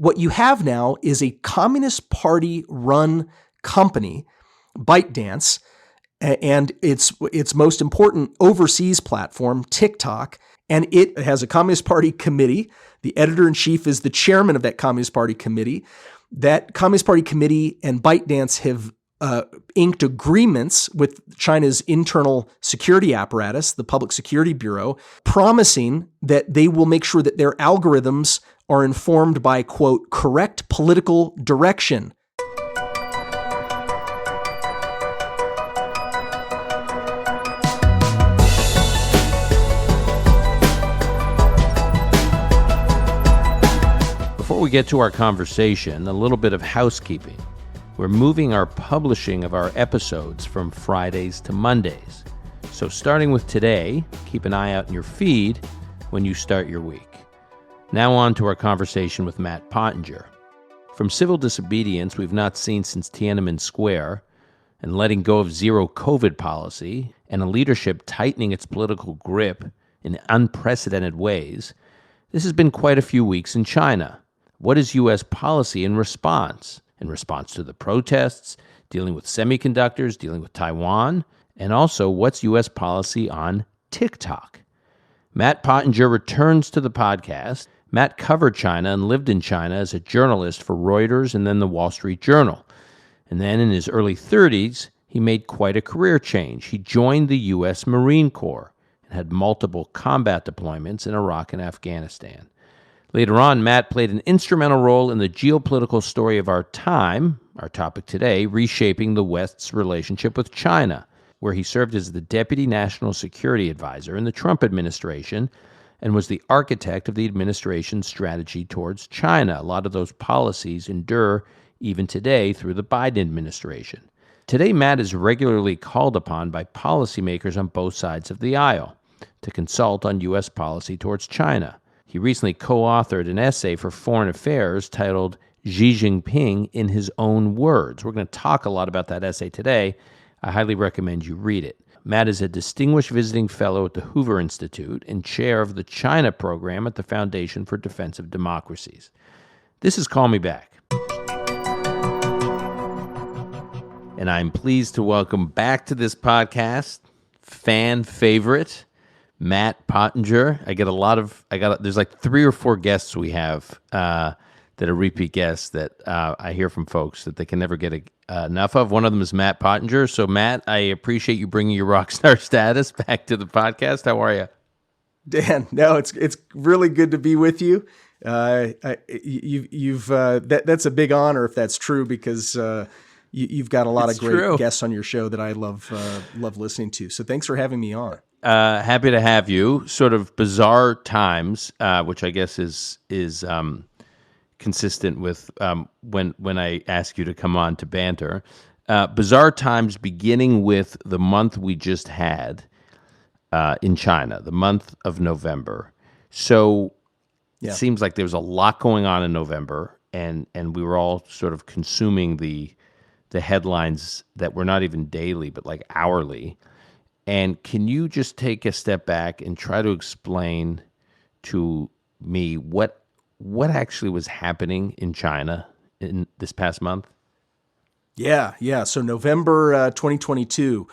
what you have now is a Communist Party-run company, ByteDance, and its most important overseas platform, TikTok, and it has a Communist Party committee. The editor-in-chief is the chairman of that Communist Party committee. That Communist Party committee and ByteDance have inked agreements with China's internal security apparatus, the Public Security Bureau, promising that they will make sure that their algorithms are informed by, quote, correct political direction. Before we get to our conversation, a little bit of housekeeping. We're moving our publishing of our episodes from Fridays to Mondays. So starting with today, keep an eye out in your feed when you start your week. Now on to our conversation with Matt Pottinger. From civil disobedience we've not seen since Tiananmen Square, and letting go of zero COVID policy, and a leadership tightening its political grip in unprecedented ways, this has been quite a few weeks in China. What is U.S. policy in response? In response to the protests, dealing with semiconductors, dealing with Taiwan, and also what's U.S. policy on TikTok? Matt Pottinger returns to the podcast. Matt covered China and lived in China as a journalist for Reuters and then the Wall Street Journal. And then in his early 30s, he made quite a career change. He joined the U.S. Marine Corps and had multiple combat deployments in Iraq and Afghanistan. Later on, Matt played an instrumental role in the geopolitical story of our time, our topic today, reshaping the West's relationship with China, where he served as the Deputy National Security Advisor in the Trump administration and was the architect of the administration's strategy towards China. A lot of those policies endure even today through the Biden administration. Today, Matt is regularly called upon by policymakers on both sides of the aisle to consult on U.S. policy towards China. He recently co-authored an essay for Foreign Affairs titled Xi Jinping in His Own Words. We're going to talk a lot about that essay today. I highly recommend you read it. Matt is a distinguished visiting fellow at the Hoover Institute and chair of the China program at the Foundation for Defense of Democracies. This is Call Me Back. And I'm pleased to welcome back to this podcast, fan favorite, Matt Pottinger. There's like 3 or 4 guests we have that are repeat guests that I hear from folks that they can never get enough of. One of them is Matt Pottinger. So Matt, I appreciate you bringing your rock star status back to the podcast. How are you? Dan, no, it's really good to be with you. That's a big honor if that's true, because you've got a lot of great guests on your show that I love listening to. So thanks for having me on. Happy to have you. Sort of bizarre times, which I guess is consistent with when I ask you to come on to banter. Bizarre times beginning with the month we just had in China, the month of November. So it seems like there was a lot going on in November, and we were all sort of consuming the headlines that were not even daily, but like hourly. And can you just take a step back and try to explain to me what actually was happening in China in this past month? Yeah. So November 2022,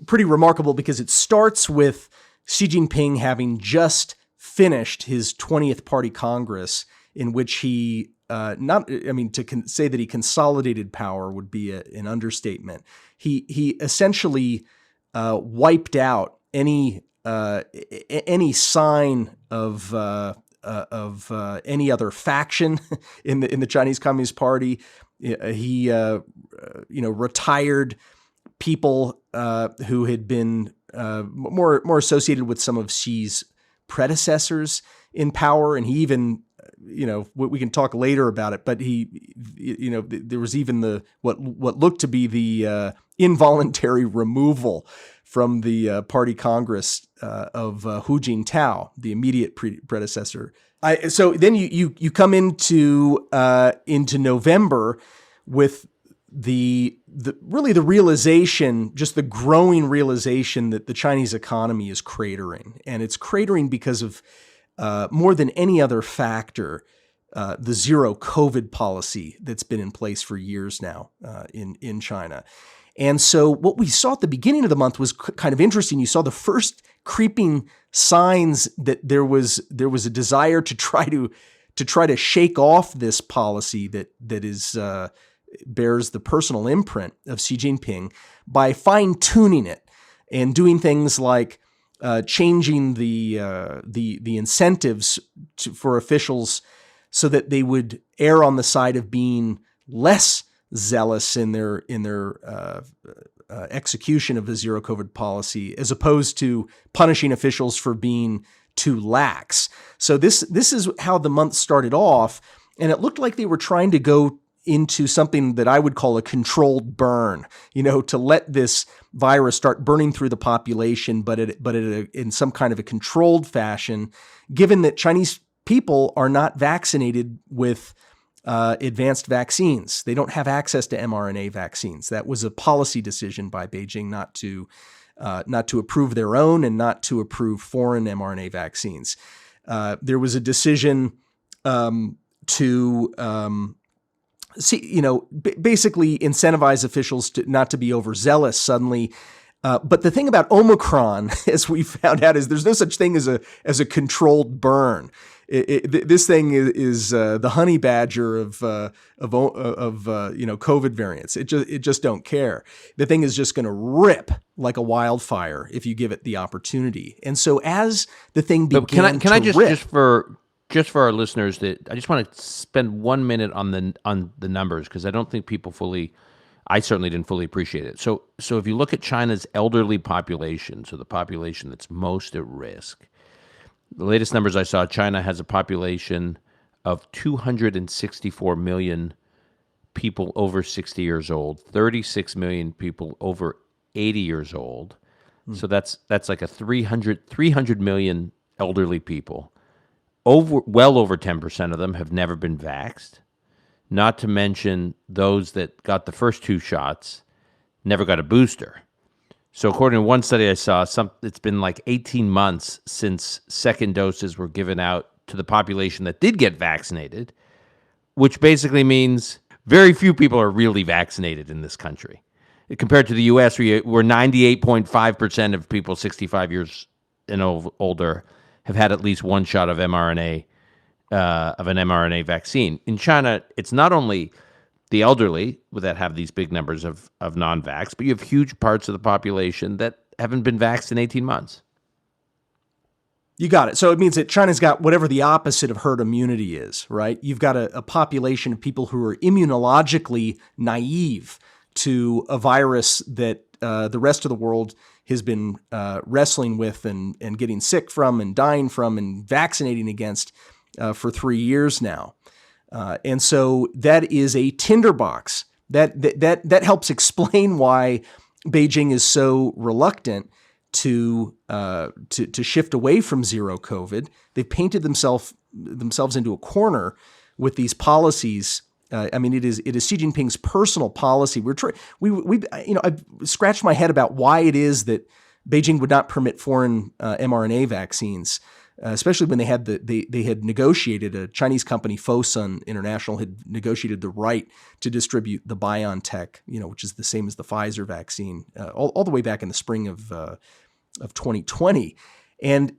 pretty remarkable because it starts with Xi Jinping having just finished his 20th Party Congress, in which he say that he consolidated power would be an understatement. He essentially wiped out any sign of any other faction in the Chinese Communist Party. He retired people who had been more associated with some of Xi's predecessors in power, and he even, we can talk later about it, but there was even what looked to be the involuntary removal from the party Congress of Hu Jintao, the immediate predecessor. So then you come into November with the realization, just the growing realization that the Chinese economy is cratering, and it's cratering because of more than any other factor, the zero COVID policy that's been in place for years now in China. And so what we saw at the beginning of the month was kind of interesting. You saw the first creeping signs that there was a desire to try to shake off this policy that is bears the personal imprint of Xi Jinping by fine-tuning it and doing things like changing the incentives for officials so that they would err on the side of being less zealous in their execution of the zero COVID policy, as opposed to punishing officials for being too lax. So this is how the month started off, and it looked like they were trying to go into something that I would call a controlled burn, to let this virus start burning through the population, but in some kind of a controlled fashion, given that Chinese people are not vaccinated with advanced vaccines. They don't have access to mRNA vaccines. That was a policy decision by Beijing not to approve their own and not to approve foreign mRNA vaccines. There was a decision to basically incentivize officials not to be overzealous suddenly. But the thing about Omicron, as we found out, is there's no such thing as a controlled burn. This thing is the honey badger of COVID variants. It just don't care. The thing is just going to rip like a wildfire if you give it the opportunity. And so as the thing began can I to rip, just for our listeners, that I just want to spend 1 minute on the numbers, because I don't think people I certainly didn't fully appreciate it. So if you look at China's elderly population, so the population that's most at risk, the latest numbers I saw, China has a population of 264 million people over 60 years old, 36 million people over 80 years old. So that's like a 300 million elderly people. Well over 10% of them have never been vaxxed. Not to mention those that got the first two shots never got a booster. So according to one study I saw, it's been like 18 months since second doses were given out to the population that did get vaccinated, which basically means very few people are really vaccinated in this country. Compared to the U.S., where 98.5% of people 65 years and older have had at least one shot of mRNA, of an mRNA vaccine. In China, it's not only the elderly that have these big numbers of non-vax, but you have huge parts of the population that haven't been vaxxed in 18 months. You got it. So it means that China's got whatever the opposite of herd immunity is, right? You've got a population of people who are immunologically naive to a virus that the rest of the world has been wrestling with and getting sick from and dying from and vaccinating against for 3 years now. And so that is a tinderbox. That helps explain why Beijing is so reluctant to shift away from zero COVID. They've painted themselves into a corner with these policies. It is Xi Jinping's personal policy. I've scratched my head about why it is that Beijing would not permit foreign mRNA vaccines, especially when they had negotiated, a Chinese company, Fosun International, had negotiated the right to distribute the BioNTech, which is the same as the Pfizer vaccine, all the way back in the spring of 2020. And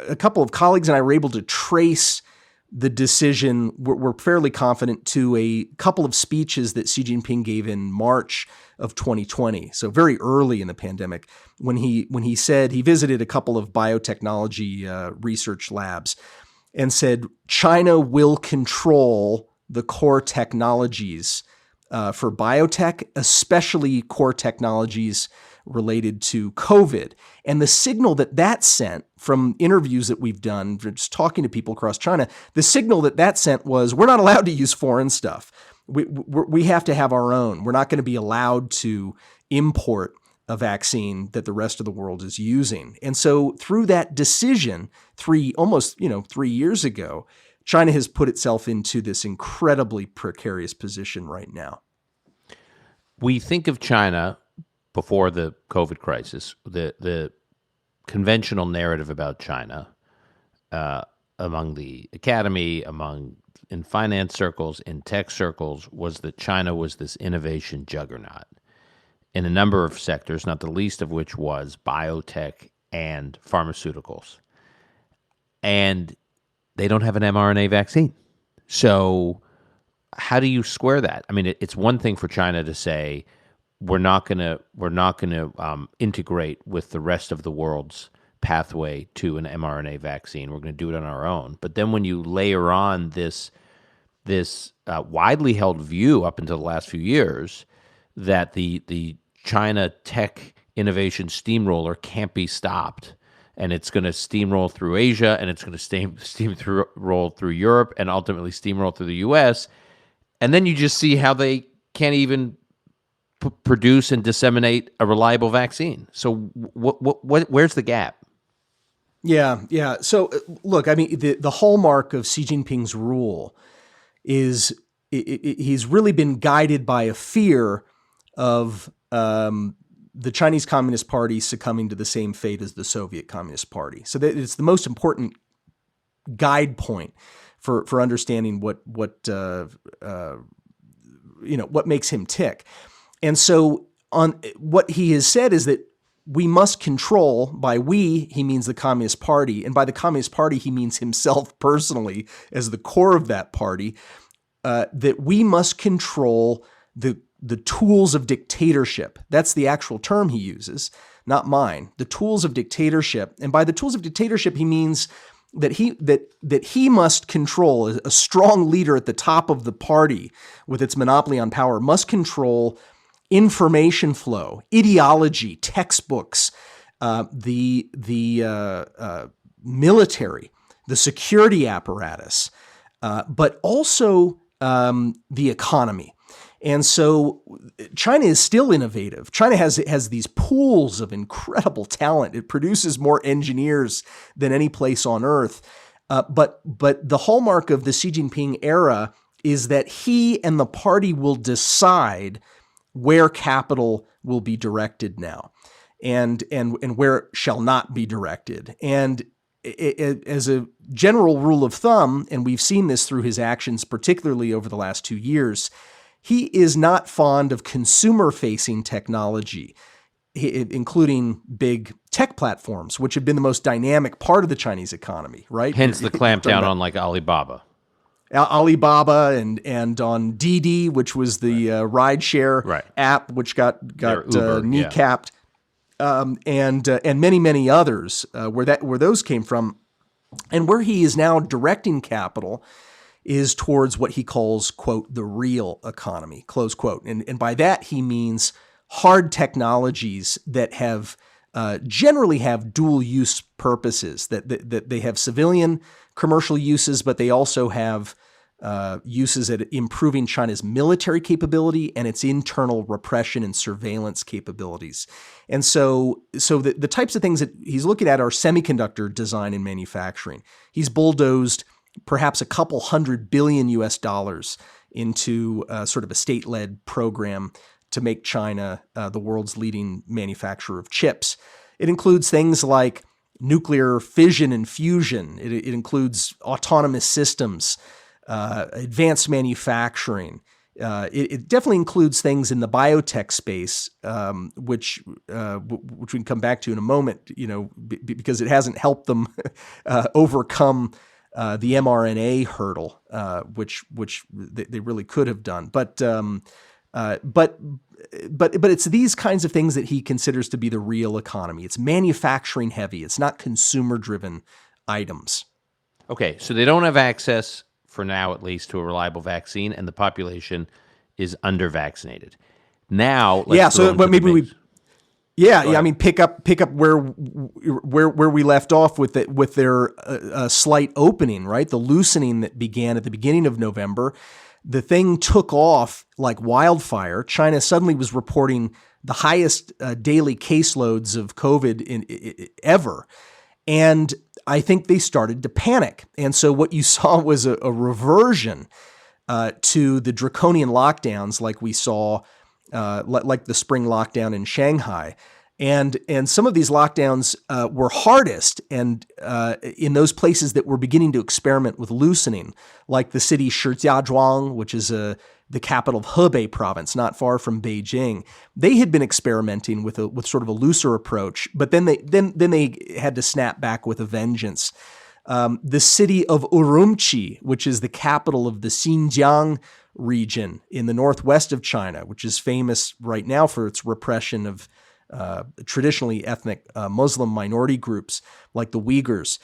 a couple of colleagues and I were able to trace the decision. We're fairly confident to a couple of speeches that Xi Jinping gave in March of 2020, so very early in the pandemic, when he said he visited a couple of biotechnology research labs and said China will control the core technologies for biotech, especially core technologies related to COVID. And the signal that sent from interviews that we've done, just talking to people across China, the signal that sent was, we're not allowed to use foreign stuff. We have to have our own. We're not going to be allowed to import a vaccine that the rest of the world is using. And so through that decision, almost 3 years ago, China has put itself into this incredibly precarious position right now. We think of China before the COVID crisis, the conventional narrative about China among the academy, in finance circles, in tech circles, was that China was this innovation juggernaut in a number of sectors, not the least of which was biotech and pharmaceuticals. And they don't have an mRNA vaccine. So how do you square that? I mean, it's one thing for China to say, we're not going to integrate with the rest of the world's pathway to an mRNA vaccine. We're going to do it on our own. But then when you layer on this widely held view up until the last few years that the China tech innovation steamroller can't be stopped, and it's going to steamroll through Asia, and it's going to roll through Europe, and ultimately steamroll through the U.S., and then you just see how they can't even produce and disseminate a reliable vaccine. So where's the gap? Yeah. So look, I mean, the hallmark of Xi Jinping's rule is he's really been guided by a fear of the Chinese Communist Party succumbing to the same fate as the Soviet Communist Party. So that it's the most important guide point for understanding what makes him tick. And so on what he has said is that we must control, by we, he means the Communist Party, and by the Communist Party, he means himself personally as the core of that party, that we must control the tools of dictatorship. That's the actual term he uses, not mine. The tools of dictatorship. And by the tools of dictatorship, he means that he must control, a strong leader at the top of the party with its monopoly on power must control information flow, ideology, textbooks, the military, the security apparatus, but also the economy. And so China is still innovative. China has these pools of incredible talent. It produces more engineers than any place on earth. But the hallmark of the Xi Jinping era is that he and the party will decide where capital will be directed now, and where it shall not be directed. And as a general rule of thumb, and we've seen this through his actions, particularly over the last 2 years, he is not fond of consumer-facing technology, including big tech platforms, which have been the most dynamic part of the Chinese economy, right? Hence the clampdown on like Alibaba. And on Didi, which was the rideshare app, which got Uber, kneecapped, and many others where those came from, and where he is now directing capital is towards what he calls, quote, the real economy, close quote. And by that, he means hard technologies that have generally have dual use purposes, that they have civilian commercial uses, but they also have uses at improving China's military capability and its internal repression and surveillance capabilities. And so the types of things that he's looking at are semiconductor design and manufacturing. He's bulldozed perhaps a couple $100 billion into sort of a state-led program to make China the world's leading manufacturer of chips. It includes things like nuclear fission and fusion. It includes autonomous systems, advanced manufacturing. It definitely includes things in the biotech space, which we can come back to in a moment. Because it hasn't helped them overcome the mRNA hurdle, which they really could have done. But it's these kinds of things that he considers to be the real economy. It's manufacturing heavy. It's not consumer driven items. Okay, so they don't have access, for now at least, to a reliable vaccine, and the population is under-vaccinated. Now, let's I mean, pick up where we left off with their slight opening, right? The loosening that began at the beginning of November. The thing took off like wildfire. China suddenly was reporting the highest daily caseloads of COVID ever. And I think they started to panic. And so what you saw was a reversion to the draconian lockdowns like we saw, like the spring lockdown in Shanghai. And some of these lockdowns were hardest and in those places that were beginning to experiment with loosening, like the city Shijiazhuang, which is the capital of Hubei province, not far from Beijing. They had been experimenting with sort of a looser approach, but then they had to snap back with a vengeance. The city of Urumqi, which is the capital of the Xinjiang region in the northwest of China, which is famous right now for its repression of traditionally ethnic Muslim minority groups like the Uyghurs.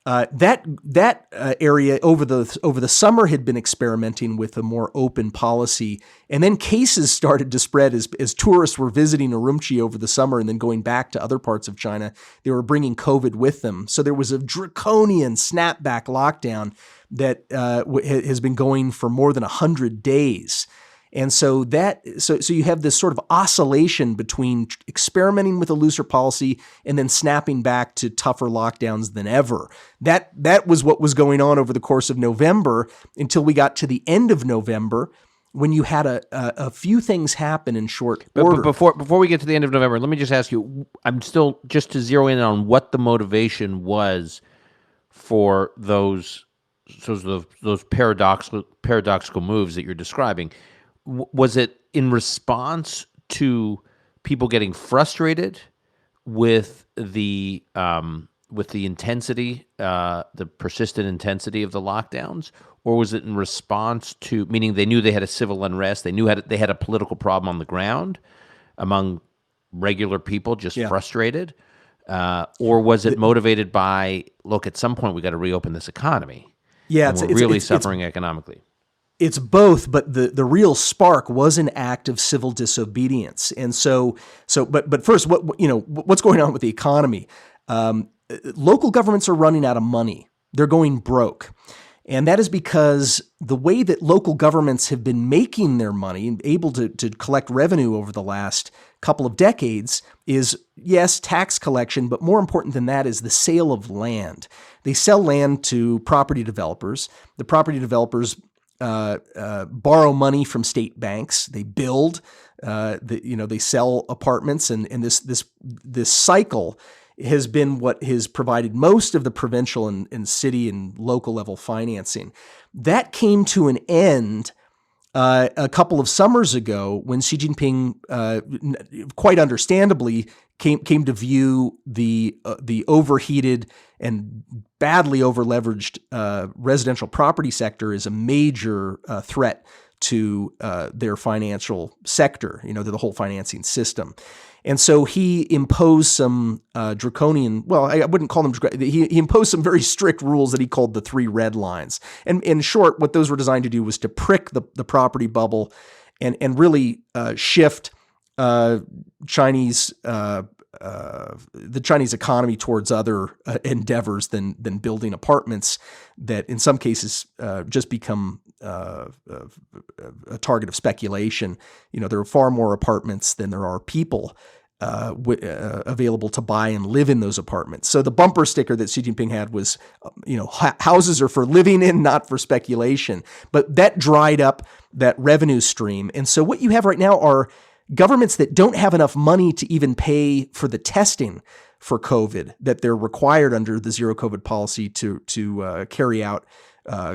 That area over the summer had been experimenting with a more open policy, and then cases started to spread as tourists were visiting Urumqi over the summer and then going back to other parts of China. They were bringing COVID with them, so there was a draconian snapback lockdown that has been going for more than 100 days. And so you have this sort of oscillation between experimenting with a looser policy and then snapping back to tougher lockdowns than ever. That was what was going on over the course of November until we got to the end of November, when you had a few things happen in short order. But before we get to the end of November, let me just ask you, I'm still just to zero in on what the motivation was for those paradoxical moves that you're describing. Was it in response to people getting frustrated with the intensity, the persistent intensity of the lockdowns, or was it in response to, meaning they knew they had a civil unrest, they knew they had a political problem on the ground among regular people, just frustrated, or was it motivated by, look, at some point we got to reopen this economy? Yeah, we're really suffering economically. It's both, but the real spark was an act of civil disobedience. And but first, what's going on with the economy? Local governments are running out of money. They're going broke. And that is because the way that local governments have been making their money and able to collect revenue over the last couple of decades is, yes, tax collection, but more important than that is the sale of land. They sell land to property developers. The property developers borrow money from state banks. They build, they sell apartments, and this cycle has been what has provided most of the provincial and city and local level financing. That came to an end a couple of summers ago when Xi Jinping, quite understandably, came to view the overheated and badly over-leveraged residential property sector as a major threat to their financial sector, to the whole financing system. And so he imposed some draconian, well, I wouldn't call them, he imposed some very strict rules that he called the 3 red lines. And in short, what those were designed to do was to prick the property bubble and really shift the Chinese economy towards other endeavors than building apartments that in some cases just become a target of speculation. There are far more apartments than there are people available to buy and live in those apartments. So the bumper sticker that Xi Jinping had was, houses are for living in, not for speculation. But that dried up that revenue stream. And so what you have right now are governments that don't have enough money to even pay for the testing for COVID that they're required under the zero COVID policy to carry out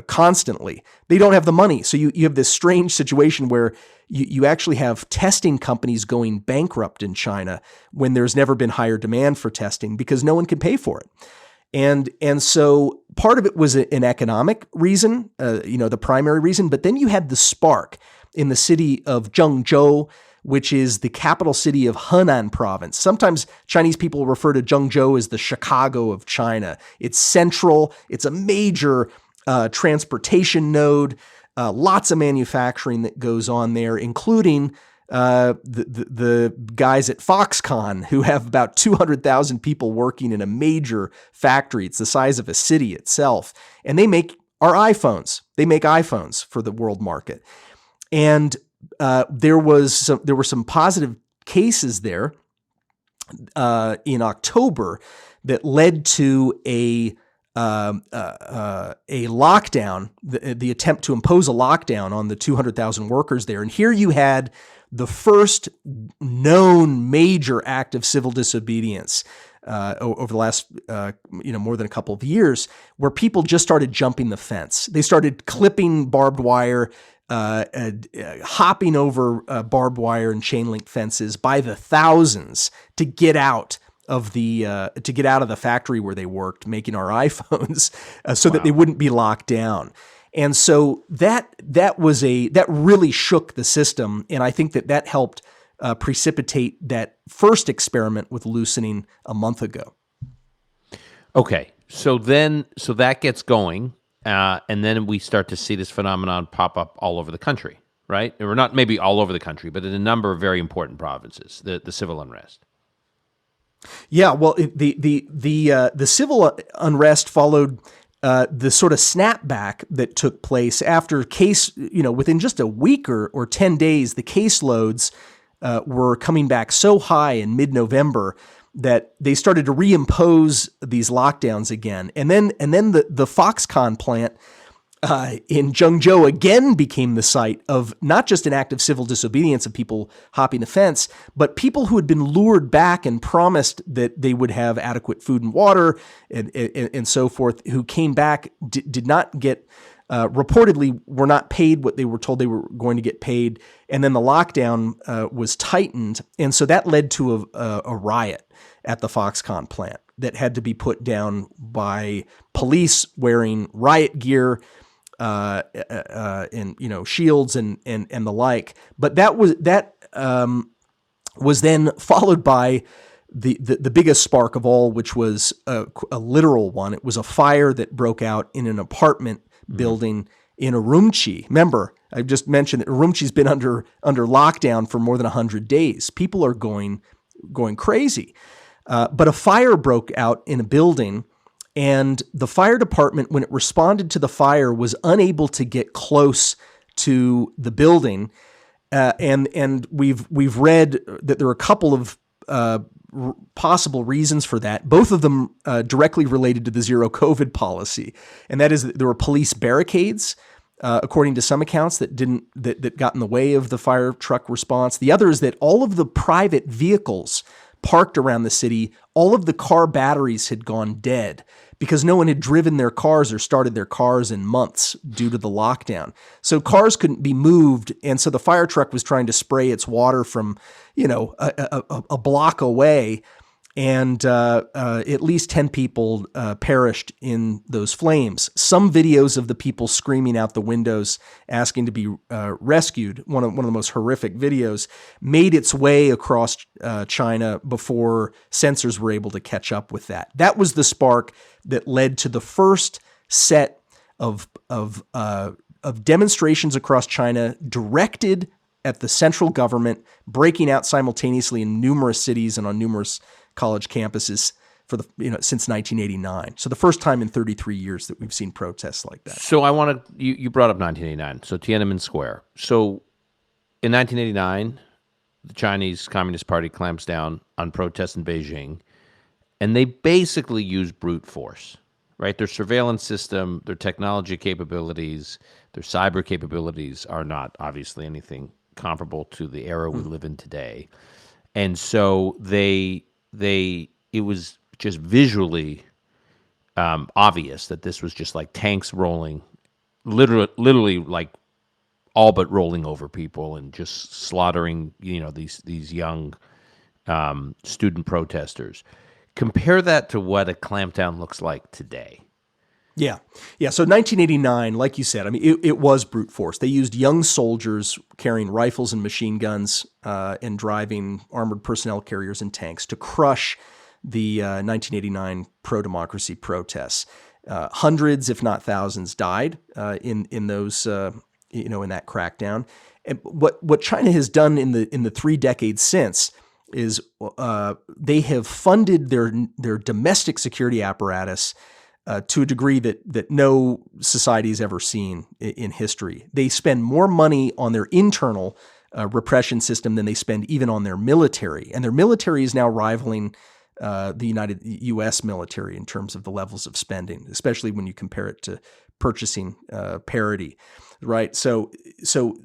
constantly. They don't have the money. So you have this strange situation where you actually have testing companies going bankrupt in China when there's never been higher demand for testing because no one can pay for it. And so part of it was an economic reason, the primary reason, but then you had the spark in the city of Zhengzhou, which is the capital city of Henan province. Sometimes Chinese people refer to Zhengzhou as the Chicago of China. It's central. It's a major transportation node, lots of manufacturing that goes on there, including the guys at Foxconn who have about 200,000 people working in a major factory. It's the size of a city itself. And they make our iPhones. They make iPhones for the world market. And there were some positive cases there in October that led to a lockdown, the attempt to impose a lockdown on the 200,000 workers there. And here you had the first known major act of civil disobedience over the last, more than a couple of years, where people just started jumping the fence. They started clipping barbed wire, hopping over barbed wire and chain link fences by the thousands to get out of the factory where they worked, making our iPhones, so that they wouldn't be locked down. And so that really shook the system, and I think that helped precipitate that first experiment with loosening a month ago. Okay, so that gets going, and then we start to see this phenomenon pop up all over the country, right? Or not maybe all over the country, but in a number of very important provinces, the civil unrest. Yeah, well, the civil unrest followed the sort of snapback that took place after within just a week or 10 days, the caseloads were coming back so high in mid-November that they started to reimpose these lockdowns again. And then the Foxconn plant in Zhengzhou again became the site of not just an act of civil disobedience of people hopping the fence, but people who had been lured back and promised that they would have adequate food and water and so forth, who came back, did not get, reportedly were not paid what they were told they were going to get paid. And then the lockdown was tightened. And so that led to a riot at the Foxconn plant that had to be put down by police wearing riot gear, and shields and the like. But that was then followed by the biggest spark of all, which was a literal one. It was a fire that broke out in an apartment building in Urumqi. Remember, I just mentioned that Urumqi's been under lockdown for more than 100 days. People are going crazy. But a fire broke out in a building, and the fire department, when it responded to the fire, was unable to get close to the building. And we've read that there are a couple of possible reasons for that, both of them directly related to the zero COVID policy. And that is that there were police barricades, according to some accounts, that got in the way of the fire truck response. The other is that all of the private vehicles parked around the city, all of the car batteries had gone dead because no one had driven their cars or started their cars in months due to the lockdown. So cars couldn't be moved, and so the fire truck was trying to spray its water from, a block away, and at least 10 people perished in those flames. Some videos of the people screaming out the windows asking to be rescued, one of the most horrific videos, made its way across China before censors were able to catch up with that. That was the spark that led to the first set of demonstrations across China directed at the central government, breaking out simultaneously in numerous cities and on numerous college campuses since 1989. So the first time in 33 years that we've seen protests like that. So you brought up 1989, so Tiananmen Square. So in 1989, the Chinese Communist Party clamps down on protests in Beijing, and they basically use brute force, right? Their surveillance system, their technology capabilities, their cyber capabilities are not obviously anything comparable to the era we live in today. And so it was just visually obvious that this was just like tanks rolling, literally like all but rolling over people and just slaughtering, these young student protesters. Compare that to what a clampdown looks like today. Yeah. So 1989, like you said, it was brute force. They used young soldiers carrying rifles and machine guns and driving armored personnel carriers and tanks to crush the 1989 pro-democracy protests. Hundreds, if not thousands, died in those, in that crackdown. And what China has done in the 3 decades since is they have funded their domestic security apparatus to a degree that no society has ever seen in history. They spend more money on their internal repression system than they spend even on their military. And their military is now rivaling the U.S. military in terms of the levels of spending, especially when you compare it to purchasing parity, right? So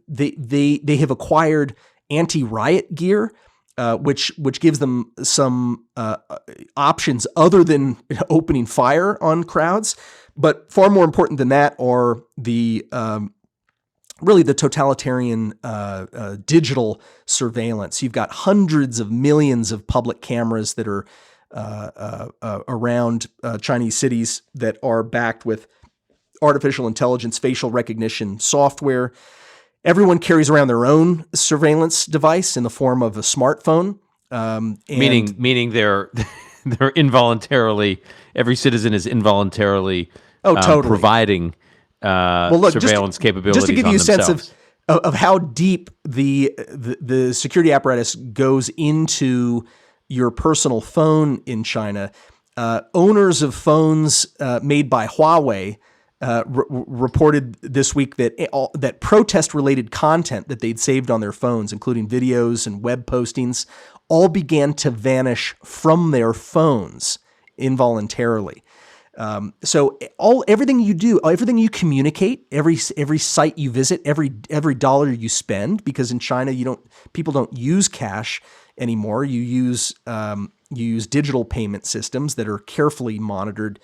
they have acquired anti-riot gear, which gives them some options other than opening fire on crowds. But far more important than that are the really the totalitarian digital surveillance. You've got hundreds of millions of public cameras that are around Chinese cities that are backed with artificial intelligence, facial recognition software. Everyone carries around their own surveillance device in the form of a smartphone. Meaning they're involuntarily, every citizen is involuntarily totally providing surveillance capabilities. Just to give you a themselves. sense of how deep the security apparatus goes into your personal phone in China, owners of phones made by Huawei reported this week that protest-related content that they'd saved on their phones, including videos and web postings, all began to vanish from their phones involuntarily. So everything you do, everything you communicate, every site you visit, every dollar you spend, because in China people don't use cash anymore. You use digital payment systems that are carefully monitored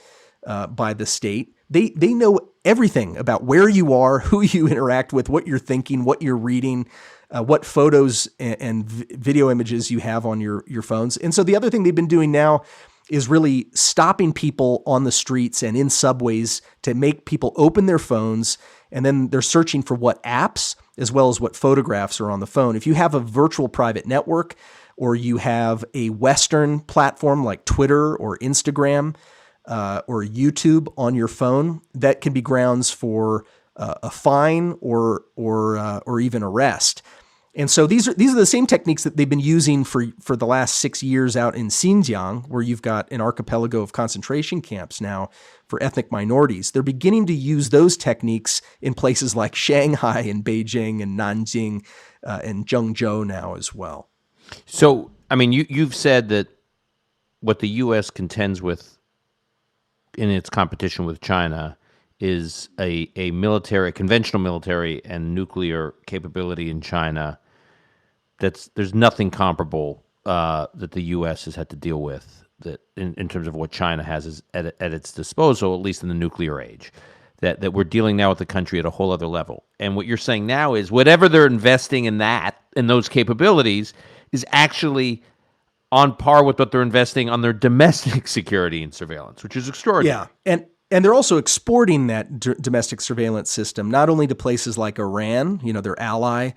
by the state. They know everything about where you are, who you interact with, what you're thinking, what you're reading, what photos and video images you have on your phones. And so the other thing they've been doing now is really stopping people on the streets and in subways to make people open their phones, and then they're searching for what apps as well as what photographs are on the phone. If you have a virtual private network, or you have a Western platform like Twitter or Instagram or YouTube on your phone, that can be grounds for a fine or even arrest. And so these are the same techniques that they've been using for the last 6 years out in Xinjiang, where you've got an archipelago of concentration camps now for ethnic minorities. They're beginning to use those techniques in places like Shanghai and Beijing and Nanjing and Zhengzhou now as well. So, I mean, you've said that what the U.S. contends with in its competition with China is a conventional military and nuclear capability in China. There's nothing comparable that the U.S. has had to deal with that in terms of what China has at its disposal, at least in the nuclear age. That we're dealing now with the country at a whole other level. And what you're saying now is whatever they're investing in those capabilities is actually on par with what they're investing on their domestic security and surveillance, which is extraordinary. Yeah, and they're also exporting that domestic surveillance system not only to places like Iran, their ally,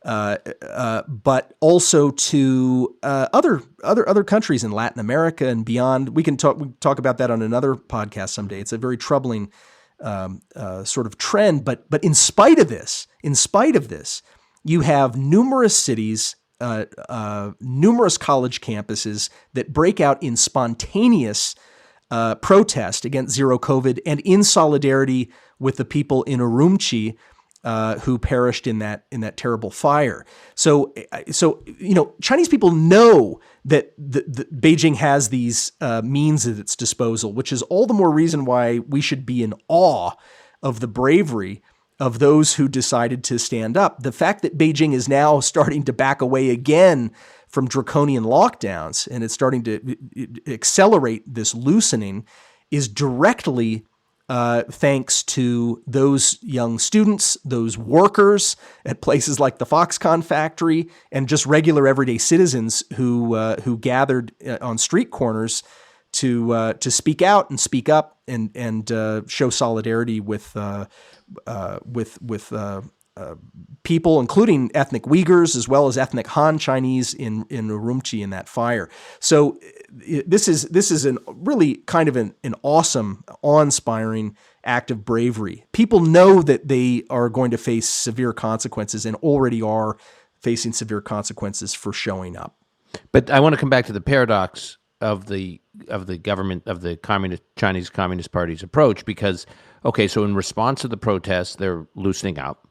but also to other countries in Latin America and beyond. We can talk about that on another podcast someday. It's a very troubling sort of trend. But in spite of this, you have numerous cities, numerous college campuses that break out in spontaneous protest against zero COVID and in solidarity with the people in Urumqi who perished in that terrible fire. So Chinese people know that Beijing has these means at its disposal, which is all the more reason why we should be in awe of the bravery of those who decided to stand up. The fact that Beijing is now starting to back away again from draconian lockdowns and it's starting to accelerate this loosening is directly thanks to those young students, those workers at places like the Foxconn factory, and just regular everyday citizens who gathered on street corners to speak out and speak up and show solidarity with people, including ethnic Uyghurs as well as ethnic Han Chinese in Urumqi in that fire. So this is really kind of an awesome, awe-inspiring act of bravery. People know that they are going to face severe consequences and already are facing severe consequences for showing up. But I want to come back to the paradox of the government of the Chinese Communist Party's approach, because so in response to the protests, they're loosening up.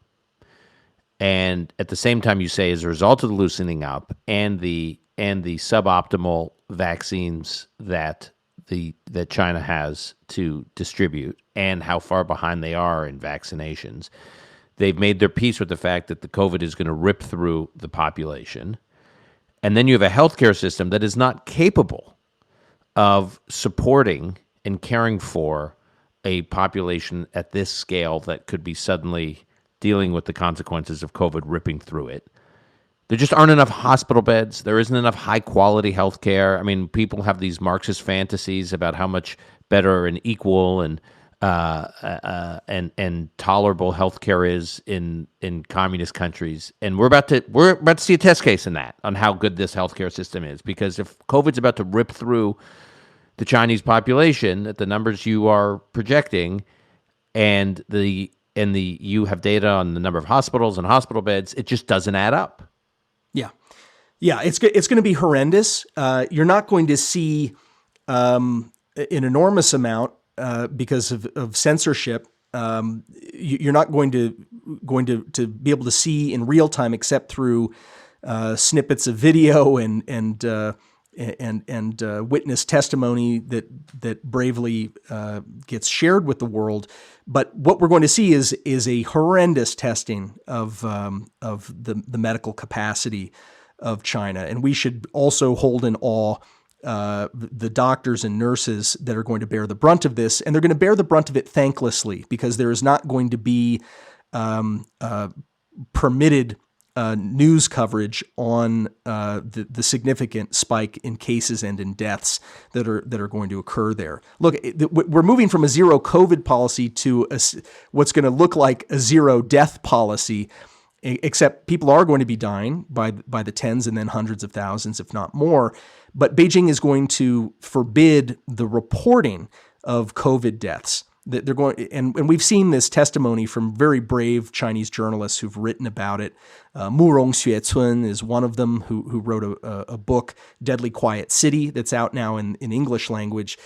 And at the same time, you say, as a result of the loosening up and the suboptimal vaccines that China has to distribute and how far behind they are in vaccinations, They've made their peace with the fact that the COVID is going to rip through the population. And then you have a healthcare system that is not capable of supporting and caring for a population at this scale that could be suddenly dealing with the consequences of COVID ripping through it. There just aren't enough hospital beds. There isn't enough high-quality health care. I mean, people have these Marxist fantasies about how much better and equal and tolerable health care is in communist countries. And we're about to see a test case in that, on how good this healthcare system is. Because if COVID's about to rip through the Chinese population at the numbers you are projecting, and you have data on the number of hospitals and hospital beds, it just doesn't add up. Yeah, it's going to be horrendous. You're not going to see an enormous amount because of censorship. You're not going to be able to see in real time, except through snippets of video and witness testimony that bravely gets shared with the world. But what we're going to see is a horrendous testing of the medical capacity of China, and we should also hold in awe the doctors and nurses that are going to bear the brunt of this, and they're going to bear the brunt of it thanklessly, because there is not going to be permitted news coverage on the significant spike in cases and in deaths that are going to occur there. Look, we're moving from a zero COVID policy to what's going to look like a zero death policy, except people are going to be dying by the tens and then hundreds of thousands, if not more. But Beijing is going to forbid the reporting of COVID deaths. They're going, and we've seen this testimony from very brave Chinese journalists who've written about it. Mu Rongxue is one of them, who wrote a book, Deadly Quiet City, that's out now in English language.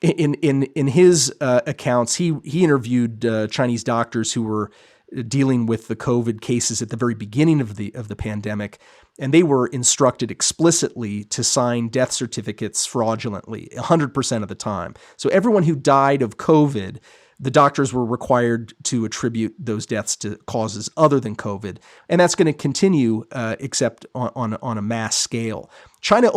In his accounts, he interviewed Chinese doctors who were dealing with the COVID cases at the very beginning of the pandemic, and they were instructed explicitly to sign death certificates fraudulently 100% of the time. So everyone who died of COVID, the doctors were required to attribute those deaths to causes other than COVID, and that's going to continue except on a mass scale. China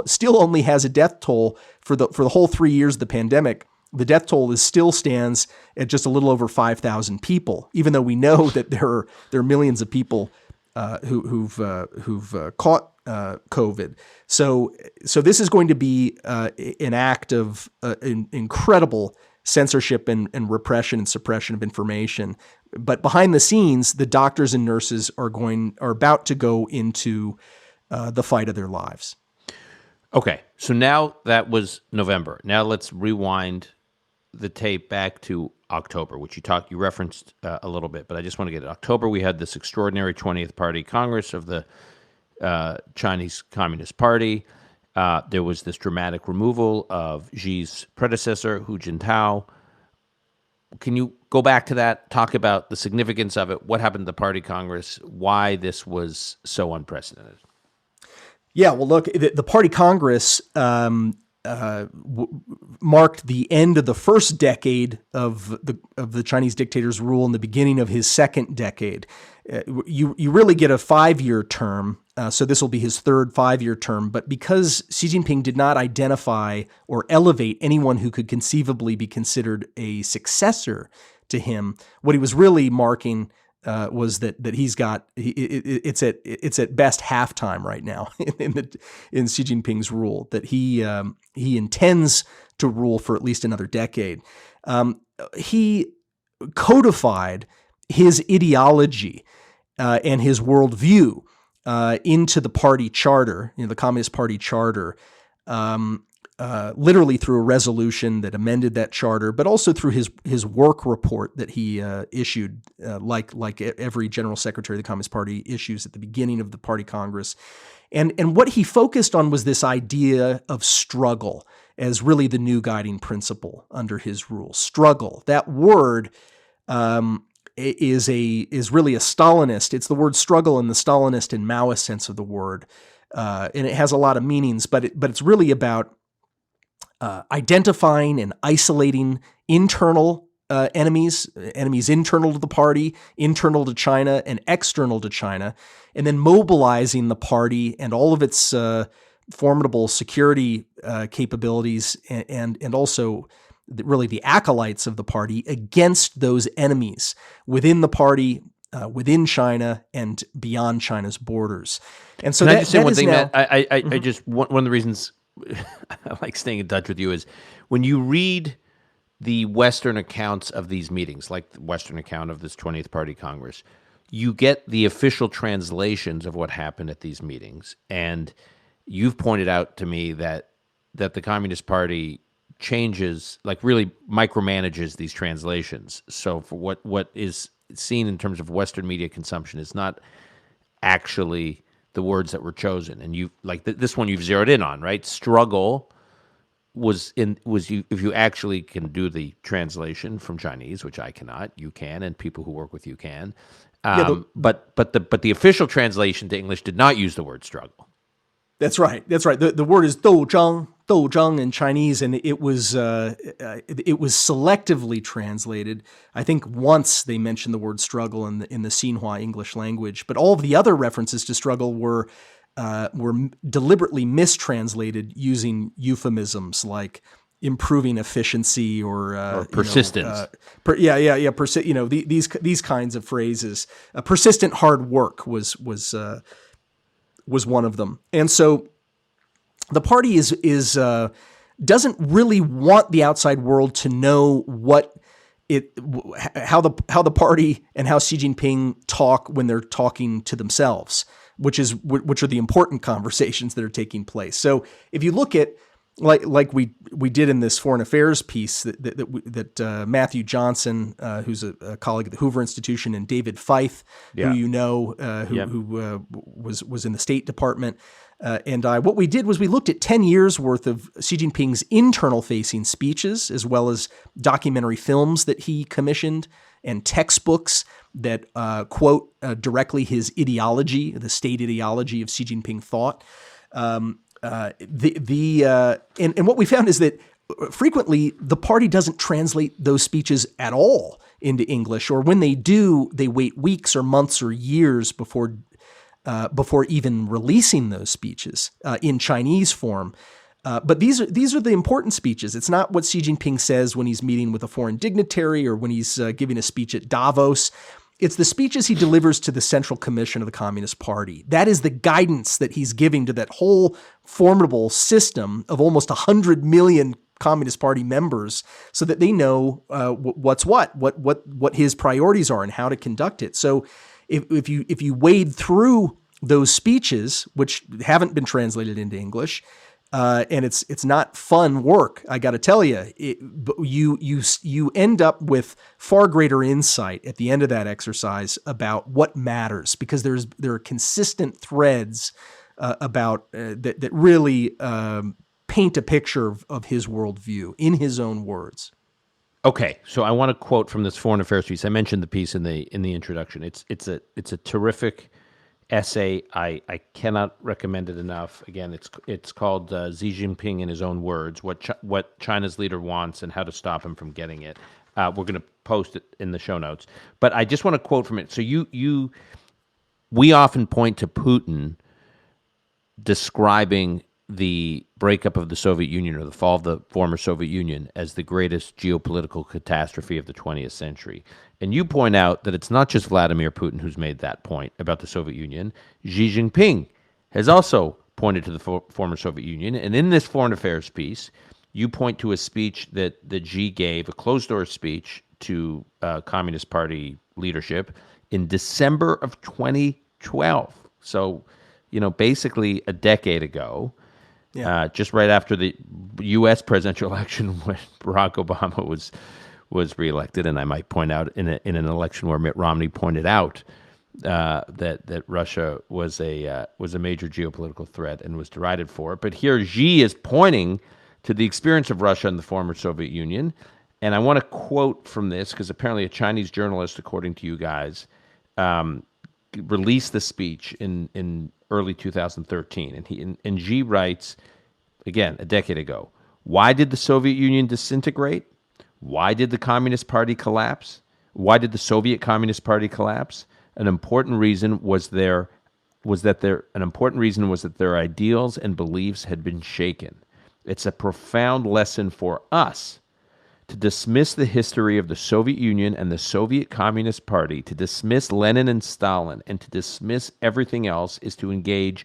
still only has a death toll for the whole 3 years of the pandemic. The death toll still stands at just a little over 5,000 people, even though we know that there are millions of people who've caught COVID. So this is going to be an act of incredible censorship and repression and suppression of information. But behind the scenes, the doctors and nurses are about to go into the fight of their lives. Okay, so now that was November. Now let's rewind the tape back to October, which you referenced a little bit, but I just want to get it. October, we had this extraordinary 20th Party Congress of the Chinese Communist Party. There was this dramatic removal of Xi's predecessor, Hu Jintao. Can you go back to that, talk about the significance of it, what happened at the Party Congress, why this was so unprecedented? Yeah, well, look, the Party Congress marked the end of the first decade of the Chinese dictator's rule and the beginning of his second decade. You really get a 5-year term, so this will be his third 5-year term. But because Xi Jinping did not identify or elevate anyone who could conceivably be considered a successor to him, what he was really marking was that it's at best halftime right now in Xi Jinping's rule, that he intends to rule for at least another decade. He codified his ideology and his worldview into the party charter, the Communist Party charter, literally through a resolution that amended that charter, but also through his work report that he issued, like every general secretary of the Communist Party issues at the beginning of the Party Congress. And what he focused on was this idea of struggle as really the new guiding principle under his rule. Struggle, that word is really a Stalinist. It's the word struggle in the Stalinist and Maoist sense of the word, and it has a lot of meanings. But it's really about identifying and isolating internal enemies internal to the party, internal to China, and external to China, and then mobilizing the party and all of its formidable security capabilities and also really the acolytes of the party against those enemies within the party, within China, and beyond China's borders. And so Can I just say one thing, now, Matt? I just one of the reasons I like staying in touch with you is when you read the Western accounts of these meetings, like the Western account of this 20th Party Congress, you get the official translations of what happened at these meetings. And you've pointed out to me that the Communist Party changes, like really micromanages these translations. So for what is seen in terms of Western media consumption is not actually the words that were chosen. And you like this one you've zeroed in on, right? Struggle was you, if you actually can do the translation from Chinese, which I cannot, you can, and people who work with you can. But the official translation to English did not use the word struggle. That's right. The word is douzhang in Chinese, and it was selectively translated. I think once they mentioned the word struggle in the Xinhua English language, but all of the other references to struggle were deliberately mistranslated using euphemisms like improving efficiency or persistence. These kinds of phrases. Persistent hard work was one of them. And so the party is doesn't really want the outside world to know how the party and how Xi Jinping talk when they're talking to themselves, which are the important conversations that are taking place. So if you look at like we did in this foreign affairs piece that Matthew Johnson, who's a colleague at the Hoover Institution, and David Feith, who you know, who was in the State Department, and what we did was we looked at 10 years worth of Xi Jinping's internal facing speeches, as well as documentary films that he commissioned and textbooks that quote directly his ideology, the state ideology of Xi Jinping thought. And what we found is that frequently the party doesn't translate those speeches at all into English, or when they do, they wait weeks or months or years before even releasing those speeches in Chinese form. But these are the important speeches. It's not what Xi Jinping says when he's meeting with a foreign dignitary or when he's giving a speech at Davos. It's the speeches he delivers to the Central Commission of the Communist Party. That is the guidance that he's giving to that whole formidable system of almost 100 million Communist Party members, so that they know what's what his priorities are and how to conduct it. So if you wade through those speeches, which haven't been translated into English, and it's not fun work, I got to tell you, you end up with far greater insight at the end of that exercise about what matters, because there are consistent threads about that really paint a picture of his worldview in his own words. Okay, so I want to quote from this foreign affairs piece. I mentioned the piece in the introduction. It's a terrific essay. I cannot recommend it enough. Again, it's called Xi Jinping in his own words: what China's leader wants and how to stop him from getting it. We're going to post it in the show notes, but I just want to quote from it. So we often point to Putin describing the breakup of the Soviet Union, or the fall of the former Soviet Union, as the greatest geopolitical catastrophe of the 20th century. And you point out that it's not just Vladimir Putin who's made that point about the Soviet Union. Xi Jinping has also pointed to the former Soviet Union. And in this foreign affairs piece, you point to a speech that Xi gave, a closed-door speech to Communist Party leadership in December of 2012. So, basically a decade ago. Yeah. Just right after the U.S. presidential election, when Barack Obama was reelected, and I might point out in an election where Mitt Romney pointed out that Russia was a major geopolitical threat and was derided for it. But here Xi is pointing to the experience of Russia and the former Soviet Union, and I want to quote from this because apparently a Chinese journalist, according to you guys, released the speech in early 2013, and Xi writes, again, a decade ago, "Why did the Soviet Union disintegrate? Why did the Communist Party collapse? Why did the Soviet Communist Party collapse? An important reason was their ideals and beliefs had been shaken. It's a profound lesson for us to dismiss the history of the Soviet Union and the Soviet Communist Party, to dismiss Lenin and Stalin, and to dismiss everything else is to engage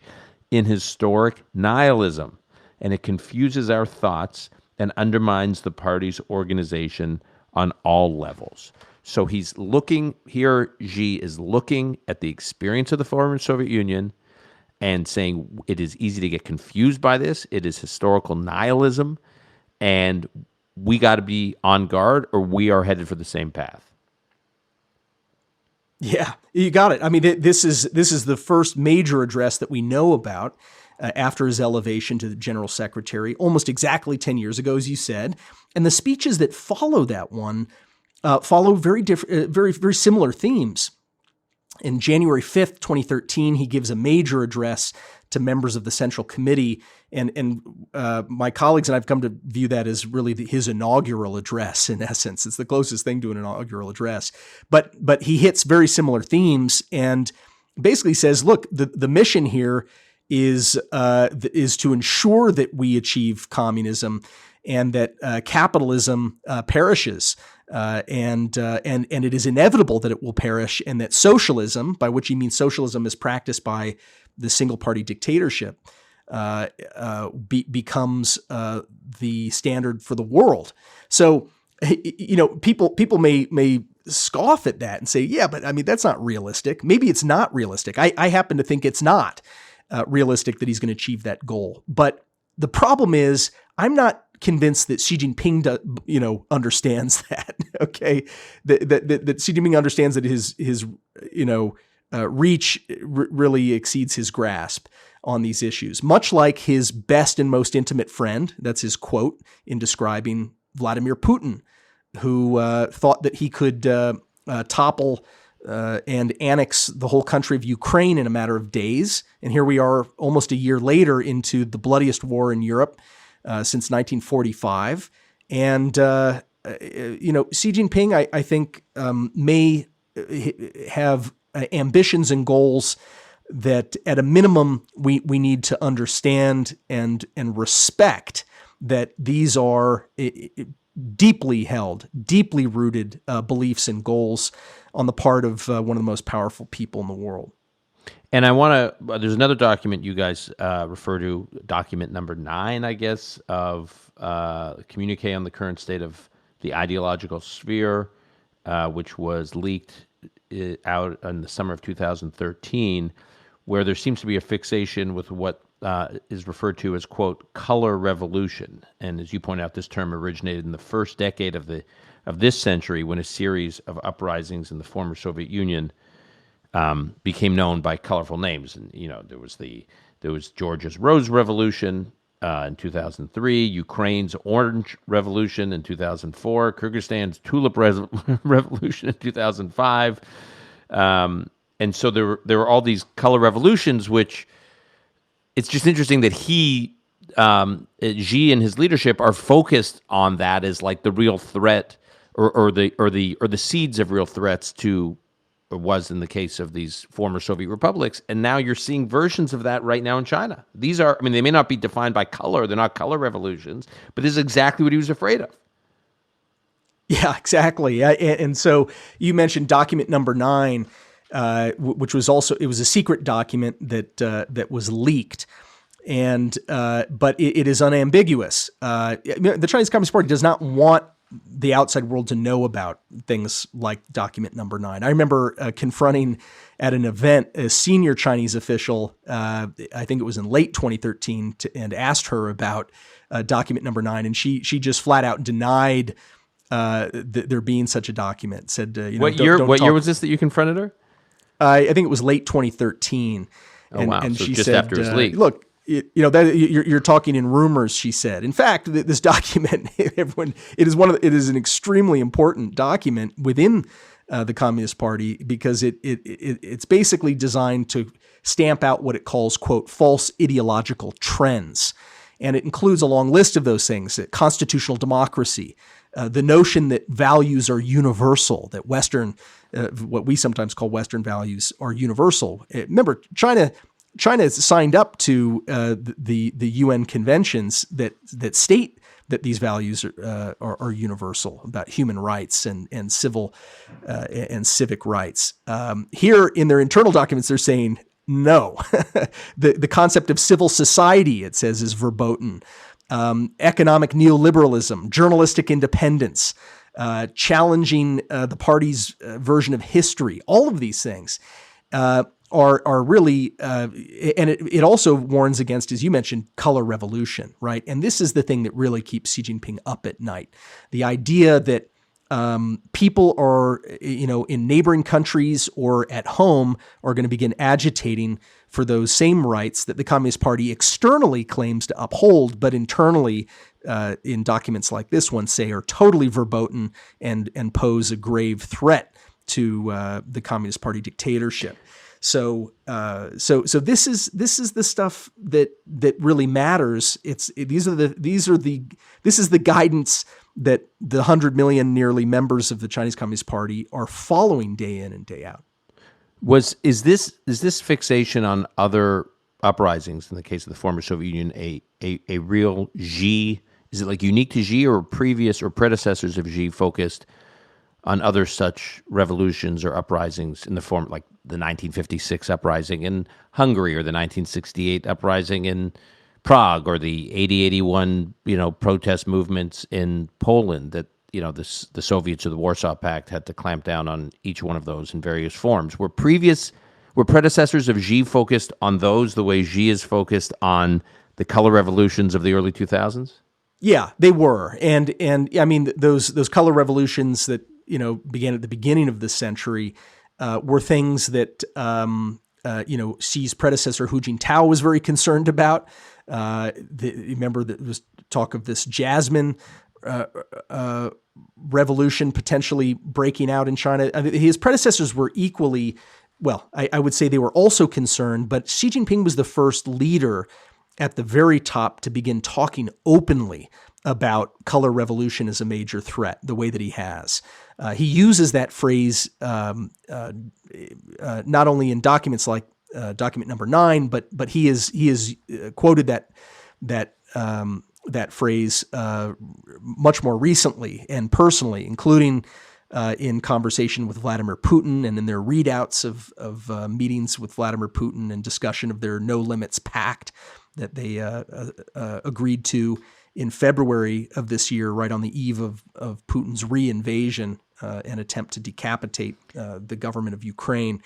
in historic nihilism. And it confuses our thoughts and undermines the party's organization on all levels. So he's looking here, Xi is looking at the experience of the former Soviet Union and saying it is easy to get confused by this. It is historical nihilism, and we got to be on guard or we are headed for the same path. Yeah, you got it. I mean, this is the first major address that we know about after his elevation to the general secretary, almost exactly 10 years ago, as you said. And the speeches that follow that one follow very different, very similar themes. In January 5th, 2013, he gives a major address to members of the Central Committee, and my colleagues and I've come to view that as really his inaugural address. In essence, it's the closest thing to an inaugural address. But he hits very similar themes and basically says, "Look, the mission here is to ensure that we achieve communism and that capitalism perishes." And it is inevitable that it will perish, and that socialism, by which he means socialism is practiced by the single-party dictatorship, becomes the standard for the world. So, people may scoff at that and say, "Yeah, but I mean that's not realistic." Maybe it's not realistic. I happen to think it's not realistic that he's going to achieve that goal. But the problem is, I'm not convinced that Xi Jinping, understands that. Okay, that Xi Jinping understands that his reach really exceeds his grasp on these issues. Much like his best and most intimate friend, that's his quote in describing Vladimir Putin, who thought that he could topple and annex the whole country of Ukraine in a matter of days. And here we are almost a year later into the bloodiest war in Europe since 1945. And, Xi Jinping, I think, may have ambitions and goals that at a minimum we need to understand and respect, that these are deeply held, deeply rooted beliefs and goals on the part of one of the most powerful people in the world. And there's another document you guys refer to, document number 9, I guess, of communique on the current state of the ideological sphere, which was leaked out in the summer of 2013, where there seems to be a fixation with what is referred to as, quote, color revolution. And as you point out, this term originated in the first decade of this century, when a series of uprisings in the former Soviet Union became known by colorful names. And there was Georgia's Rose Revolution in 2003, Ukraine's Orange Revolution in 2004, Kyrgyzstan's Tulip Revolution in 2005, and so there were all these color revolutions, which it's just interesting that Xi and his leadership are focused on that as like the real threat, or the seeds of real threats to, or was in the case of these former Soviet republics. And now you're seeing versions of that right now in China. These are, they may not be defined by color. They're not color revolutions, but this is exactly what he was afraid of. Yeah, exactly. And so you mentioned document number 9, which was it was a secret document that was leaked. And, but it is unambiguous. The Chinese Communist Party does not want the outside world to know about things like document number 9. I remember confronting at an event a senior Chinese official, I think it was in late 2013, and asked her about document number 9, and she just flat out denied there being such a document. Said, what year was this that you confronted her? I think it was late 2013. Oh, wow. And so she just said, after his leak. Look, that you're talking in rumors, she said. In fact, this document, it is an extremely important document within the Communist Party, because it's basically designed to stamp out what it calls, quote, false ideological trends. And it includes a long list of those things: constitutional democracy, the notion that values are universal, that Western, what we sometimes call Western values, are universal. Remember, China has signed up to the UN conventions that state that these values are universal, about human rights and civil and civic rights. Here in their internal documents, they're saying no. The concept of civil society, it says, is verboten. Economic neoliberalism, journalistic independence, challenging the party's version of history. All of these things are really, and it also warns against, as you mentioned, color revolution, right? And this is the thing that really keeps Xi Jinping up at night. The idea that people are, in neighboring countries or at home are going to begin agitating for those same rights that the Communist Party externally claims to uphold, but internally, in documents like this one, say are totally verboten and pose a grave threat to the Communist Party dictatorship. So this is the stuff that really matters. This is the guidance that the 100 million nearly members of the Chinese Communist Party are following day in and day out. Is this fixation on other uprisings in the case of the former Soviet Union a real Xi? Is it like unique to Xi, or previous or predecessors of Xi focused on other such revolutions or uprisings in the form like the 1956 uprising in Hungary, or the 1968 uprising in Prague, or the 80-81 protest movements in Poland that the Soviets or the Warsaw Pact had to clamp down on each one of those in various forms? Were predecessors of Xi focused on those the way Xi is focused on the color revolutions of the early 2000s? Yeah, they were, and I mean those color revolutions that began at the beginning of this century were things that Xi's predecessor Hu Jintao was very concerned about. Remember, there was talk of this Jasmine revolution potentially breaking out in China. I mean, his predecessors were equally, well, I would say they were also concerned, but Xi Jinping was the first leader at the very top to begin talking openly about color revolution as a major threat, the way that he has. He uses that phrase not only in documents like document number 9, but he is quoted that phrase much more recently and personally, including in conversation with Vladimir Putin and in their readouts of meetings with Vladimir Putin and discussion of their no limits pact that they agreed to in February of this year, right on the eve of Putin's re-invasion and attempt to decapitate the government of Ukraine.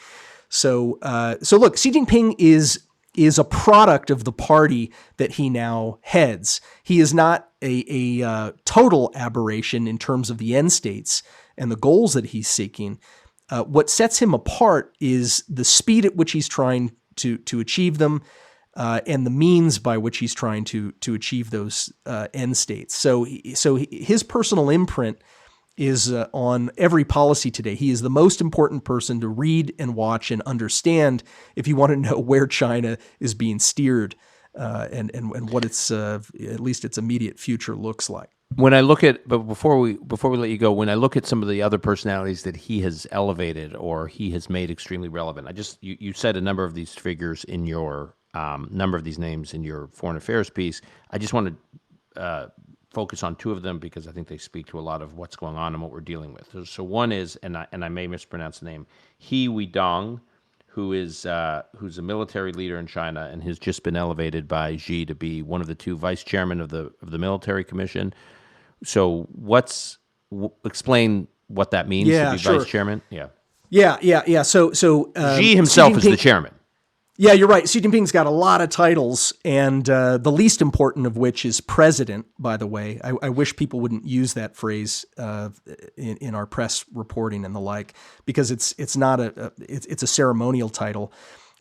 So look, Xi Jinping is a product of the party that he now heads. He is not a total aberration in terms of the end states and the goals that he's seeking. What sets him apart is the speed at which he's trying to achieve them, and the means by which he's trying to achieve those end states. So his personal imprint is on every policy today. He is the most important person to read and watch and understand if you want to know where China is being steered and what its at least its immediate future looks like. When I look at, but before we let you go, when I look at some of the other personalities that he has elevated or he has made extremely relevant, you said a number of these figures in your number of these names in your foreign affairs piece. I just want to focus on two of them because I think they speak to a lot of what's going on and what we're dealing with. So one is, and I may mispronounce the name, He Weidong, who's a military leader in China and has just been elevated by Xi to be one of the two vice chairmen of the military commission. So explain what that means to be vice chairman. Yeah. So Xi himself is the chairman. Yeah, you're right. Xi Jinping's got a lot of titles, and the least important of which is president, by the way. I wish people wouldn't use that phrase in our press reporting and the like, because it's not it's a ceremonial title.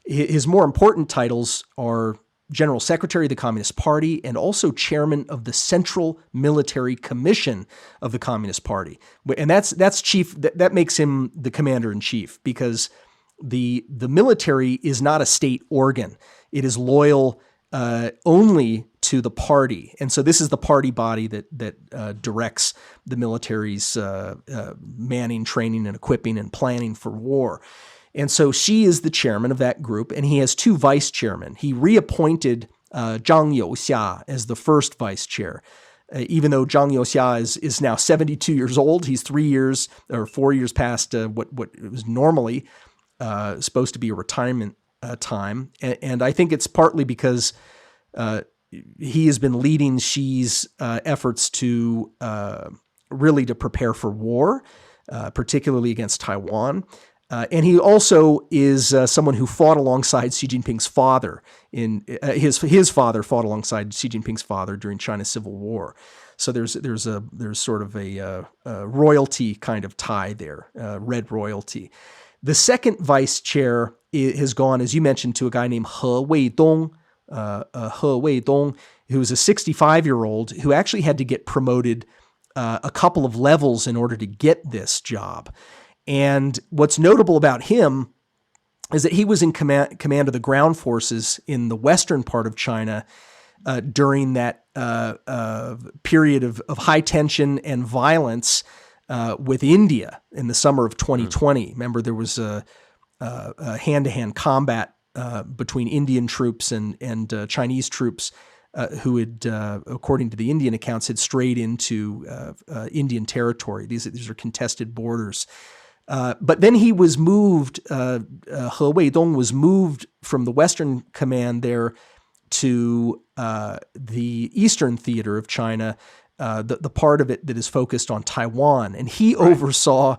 His more important titles are General Secretary of the Communist Party and also Chairman of the Central Military Commission of the Communist Party. And that's chief. That makes him the commander-in-chief, because the military is not a state organ. It is loyal only to the party. And so this is the party body that directs the military's manning, training, and equipping and planning for war. And so Xi is the chairman of that group, and he has two vice chairmen. He reappointed Zhang Youxia as the first vice chair. Even though Zhang Youxia is now 72 years old, he's 4 years past what was normally supposed to be a retirement time. And I think it's partly because he has been leading Xi's efforts to really to prepare for war, particularly against Taiwan. And he also is someone who fought alongside Xi Jinping's father. His father fought alongside Xi Jinping's father during China's Civil War. So there's sort of a royalty kind of tie there, red royalty. The second vice chair has gone, as you mentioned, to a guy named He Weidong, who was a 65-year-old who actually had to get promoted a couple of levels in order to get this job. And what's notable about him is that he was in command of the ground forces in the western part of China during that period of high tension and violence with India in the summer of 2020. Remember, there was a hand-to-hand combat between Indian troops and Chinese troops who had, according to the Indian accounts, had strayed into Indian territory. These are contested borders. But then he was moved, He Weidong was moved from the Western Command there to the Eastern Theater of China, the part of it that is focused on Taiwan. And he oversaw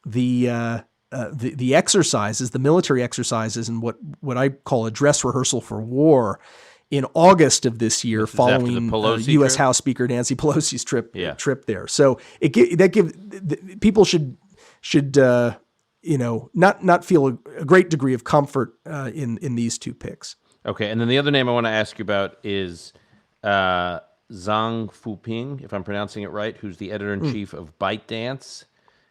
the exercises, the military exercises, and what I call a dress rehearsal for war in August of this year, following U.S. House Speaker Nancy Pelosi's trip there. So people should not feel a great degree of comfort in these two picks. Okay, and then the other name I want to ask you about is Zhang Fuping, if I'm pronouncing it right, who's the editor-in-chief of ByteDance,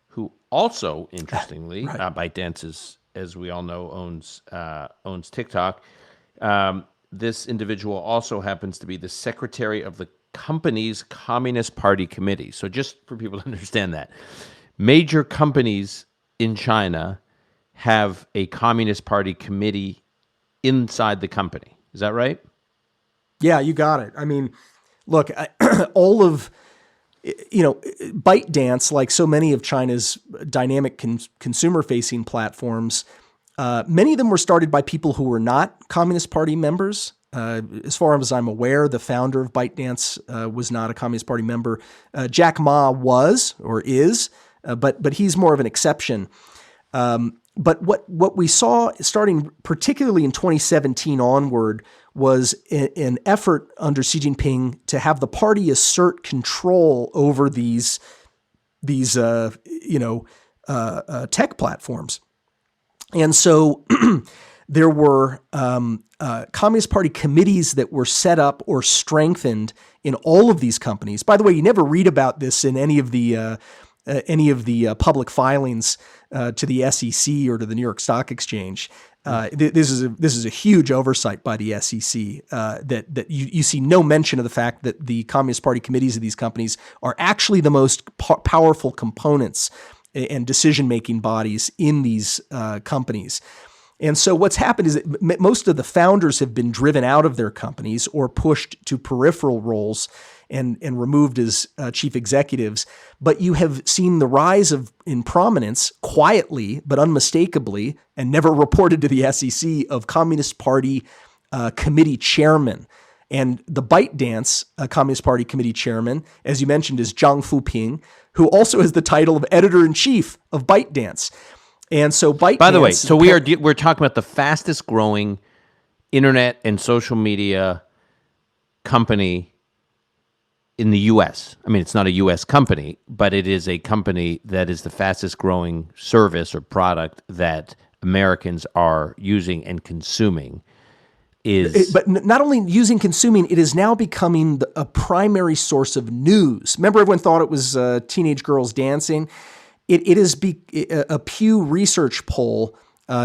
who also, interestingly, ByteDance is, as we all know, owns TikTok. This individual also happens to be the secretary of the company's Communist Party committee. So just for people to understand that, major companies in China have a Communist Party committee inside the company. Is that right? Yeah, you got it. I mean, look, all of, ByteDance, like so many of China's dynamic consumer-facing platforms, many of them were started by people who were not Communist Party members. As far as I'm aware, the founder of ByteDance was not a Communist Party member. Jack Ma was or is, but he's more of an exception. But what we saw starting particularly in 2017 onward was an effort under Xi Jinping to have the party assert control over these tech platforms. And so there were Communist Party committees that were set up or strengthened in all of these companies. By the way, you never read about this in any of the public filings to the SEC or to the New York Stock Exchange. This is a huge oversight by the SEC that you see no mention of the fact that the Communist Party committees of these companies are actually the most powerful components and decision-making bodies in these companies. And so what's happened is that most of the founders have been driven out of their companies or pushed to peripheral roles and removed as chief executives. But you have seen the rise in prominence, quietly but unmistakably, and never reported to the SEC, of Communist Party committee chairmen. And the ByteDance Communist Party committee chairman, as you mentioned, is Zhang Fuping, who also has the title of editor-in-chief of ByteDance. And so ByteDance... By the way, so we're talking about the fastest growing internet and social media company in the U.S. I mean, it's not a U.S. company, but it is a company that is the fastest growing service or product that Americans are using and consuming. But not only using, consuming, it is now becoming a primary source of news. Remember, everyone thought it was teenage girls dancing? It is a Pew Research poll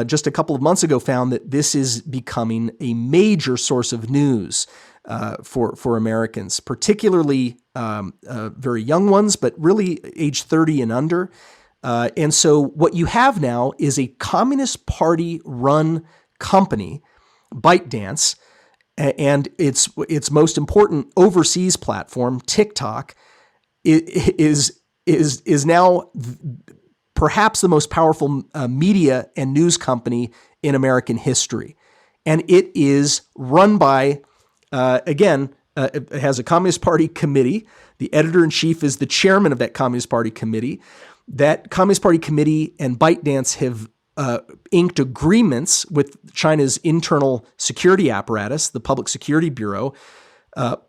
just a couple of months ago found that this is becoming a major source of news for Americans, particularly very young ones, but really age 30 and under. And so what you have now is a Communist Party-run company, ByteDance, and its most important overseas platform, TikTok, is now perhaps the most powerful media and news company in American history. And it is run by, it has a Communist Party committee. The editor-in-chief is the chairman of that Communist Party committee. That Communist Party committee and ByteDance have inked agreements with China's internal security apparatus, the Public Security Bureau,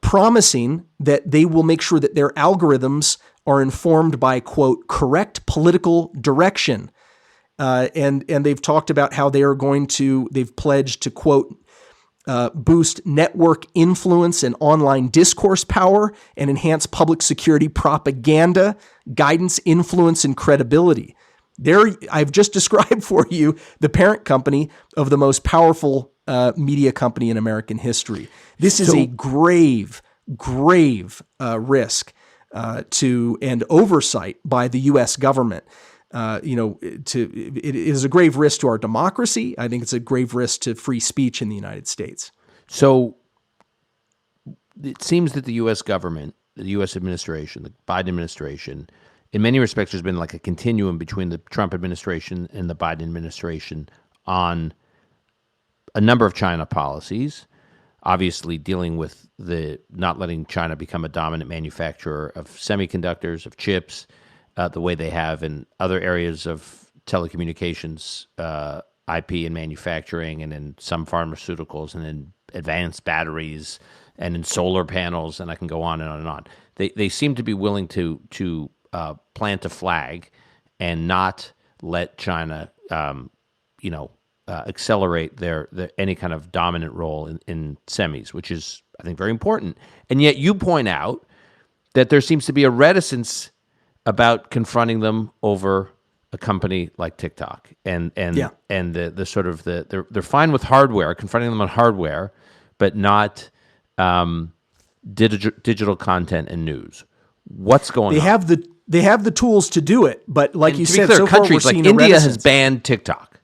promising that they will make sure that their algorithms are informed by, quote, correct political direction. And they've talked about how they've pledged to, quote, boost network influence and online discourse power and enhance public security propaganda, guidance, influence, and credibility. I've just described for you the parent company of the most powerful media company in American history. This is a grave risk and oversight by the U.S. government. It is a grave risk to our democracy. I think it's a grave risk to free speech in the United States. So it seems that the U.S. government, the U.S. administration, the Biden administration, in many respects, there's been like a continuum between the Trump administration and the Biden administration on a number of China policies, obviously dealing with the not letting China become a dominant manufacturer of semiconductors, of chips, the way they have in other areas of telecommunications, IP and manufacturing, and in some pharmaceuticals, and in advanced batteries, and in solar panels, and I can go on and on and on. They seem to be willing to plant a flag and not let China, accelerate their any kind of dominant role in semis, which is, I think, very important. And yet you point out that there seems to be a reticence about confronting them over a company like TikTok, and the sort of they're fine with hardware, confronting them on hardware, but not digital content and news. What's going on? They have the tools to do it, but like you said, so far we're seeing India has banned TikTok.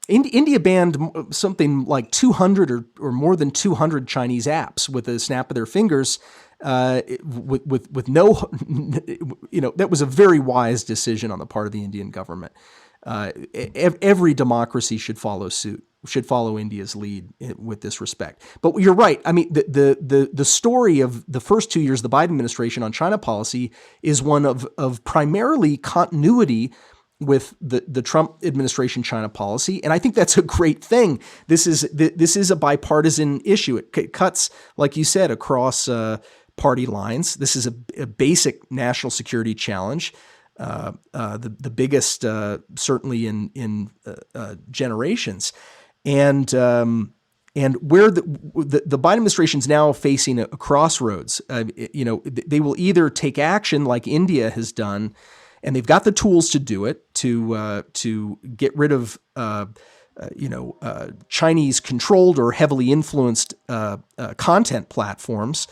India banned something like 200 or more than 200 Chinese apps with a snap of their fingers. With no, that was a very wise decision on the part of the Indian government. Every democracy should follow suit, should follow India's lead with this respect. But you're right. I mean, the story of the first 2 years of the Biden administration on China policy is one of primarily continuity with the Trump administration China policy, and I think that's a great thing. This is a bipartisan issue. It cuts, like you said, across party lines. This is a basic national security challenge, the biggest certainly in generations, and where the Biden administration is now facing a crossroads. They will either take action like India has done, and they've got the tools to do it, to get rid of Chinese controlled or heavily influenced content platforms,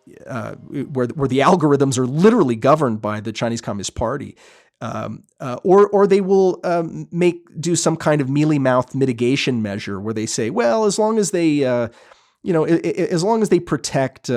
where the algorithms are literally governed by the Chinese Communist Party, or they will do some kind of mealy-mouthed mitigation measure where they say, well, as long as they protect.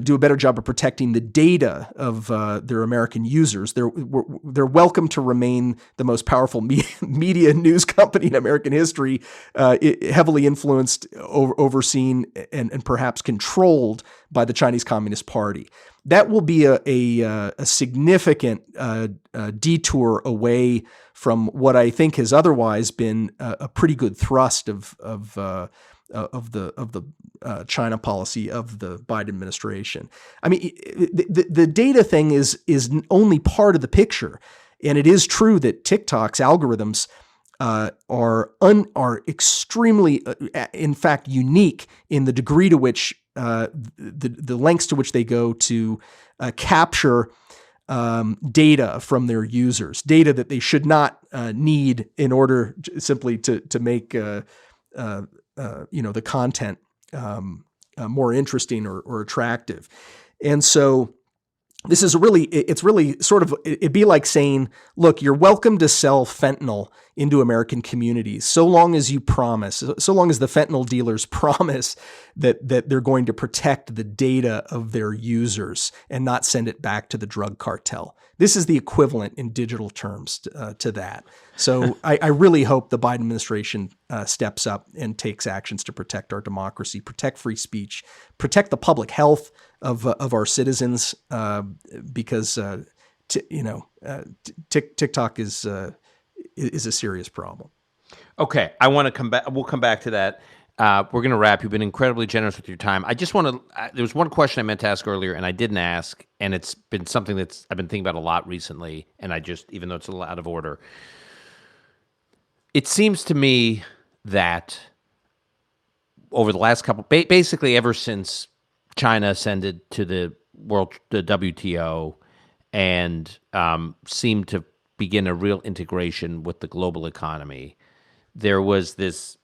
Do a better job of protecting the data of their American users, they're welcome to remain the most powerful media news company in American history, heavily influenced, overseen, and perhaps controlled by the Chinese Communist Party. That will be a significant detour away from what I think has otherwise been a pretty good thrust of the China policy of the Biden administration. I mean, the data thing is only part of the picture, and it is true that TikTok's algorithms are extremely, in fact, unique in the degree to which the lengths to which they go to capture data from their users, data that they should not need in order simply to make the content more interesting or attractive. And so this is it's really sort of, it'd be like saying, look, you're welcome to sell fentanyl into American communities so long as the fentanyl dealers promise that they're going to protect the data of their users and not send it back to the drug cartel. This is the equivalent in digital terms to that. So I really hope the Biden administration steps up and takes actions to protect our democracy, protect free speech, protect the public health of our citizens, because TikTok is a serious problem. Okay, I want to come back. We'll come back to that. We're going to wrap. You've been incredibly generous with your time. I just want to. There was one question I meant to ask earlier, and I didn't ask, and it's been something I've been thinking about a lot recently. And even though it's a little out of order, it seems to me that over the last basically ever since China ascended to the WTO, and seemed to begin a real integration with the global economy, there was this.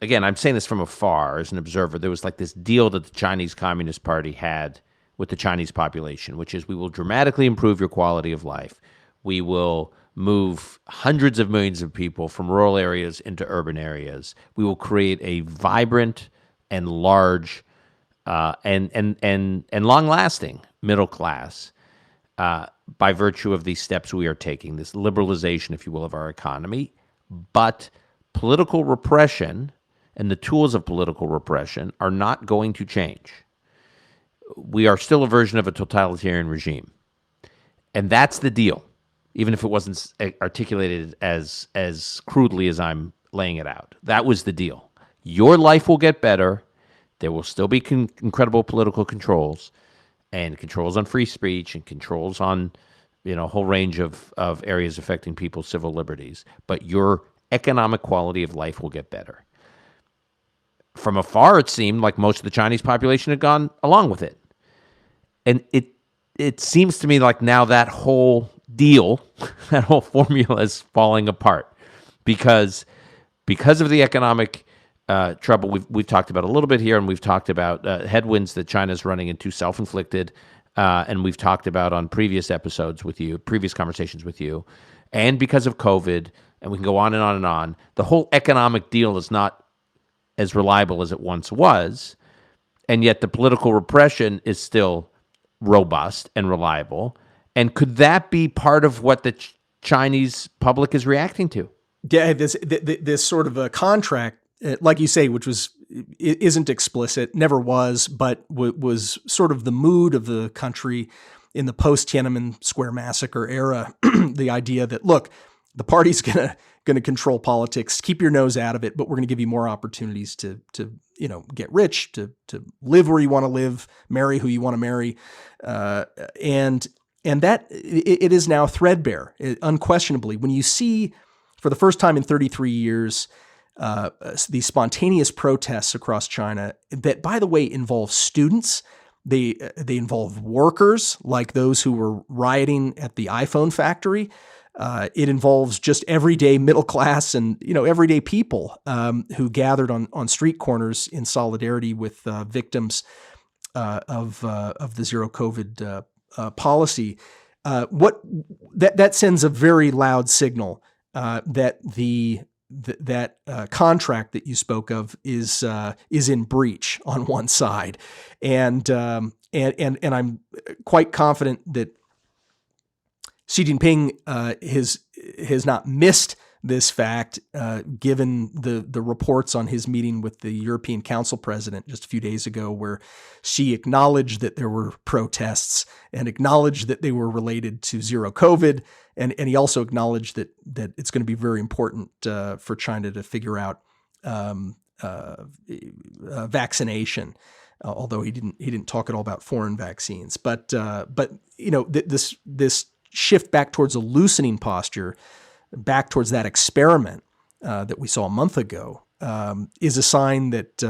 Again, I'm saying this from afar as an observer. There was like this deal that the Chinese Communist Party had with the Chinese population, which is we will dramatically improve your quality of life. We will move hundreds of millions of people from rural areas into urban areas. We will create a vibrant and large and long-lasting middle class by virtue of these steps we are taking, this liberalization, if you will, of our economy. But political repression and the tools of political repression are not going to change. We are still a version of a totalitarian regime. And that's the deal, even if it wasn't articulated as crudely as I'm laying it out. That was the deal. Your life will get better. There will still be incredible political controls and controls on free speech and controls on a whole range of areas affecting people's civil liberties. But your economic quality of life will get better. From afar, it seemed like most of the Chinese population had gone along with it. And it seems to me like now that whole deal, that whole formula is falling apart because of the economic trouble we've talked about a little bit here, and we've talked about headwinds that China's running into, self-inflicted, and we've talked about on previous conversations with you, and because of COVID, and we can go on and on and on. The whole economic deal is not as reliable as it once was, and yet the political repression is still robust and reliable. And could that be part of what the Chinese public is reacting to? Yeah, this sort of a contract, like you say, which isn't explicit, never was, but was sort of the mood of the country in the post-Tiananmen Square massacre era. The idea that, look, the party's going to control politics. Keep your nose out of it, but we're going to give you more opportunities to get rich, to live where you want to live, marry who you want to marry, and that it is now threadbare, unquestionably. When you see, for the first time in 33 years, these spontaneous protests across China that, by the way, involve students. They involve workers, like those who were rioting at the iPhone factory. It involves just everyday middle class and everyday people who gathered on street corners in solidarity with victims of the zero COVID policy. That sends a very loud signal that that contract that you spoke of is in breach on one side, and I'm quite confident that Xi Jinping has not missed this fact, given the reports on his meeting with the European Council president just a few days ago, where Xi acknowledged that there were protests and acknowledged that they were related to zero COVID, and he also acknowledged that it's going to be very important for China to figure out vaccination. Although he didn't talk at all about foreign vaccines, but this shift back towards a loosening posture, back towards that experiment that we saw a month ago, is a sign that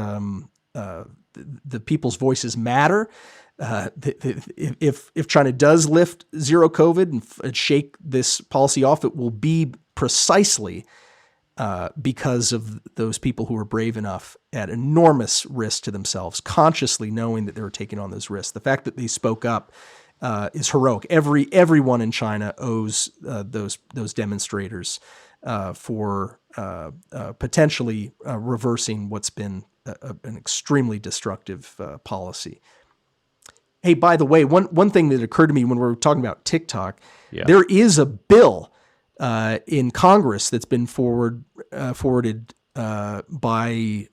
the people's voices matter. If China does lift zero COVID and shake this policy off, it will be precisely because of those people who are brave enough at enormous risk to themselves, consciously knowing that they were taking on those risks. The fact that they spoke up is heroic. Everyone in China owes those demonstrators for potentially reversing what's been an extremely destructive policy. Hey, by the way, one thing that occurred to me when we were talking about TikTok, there is a bill in Congress that's been forwarded by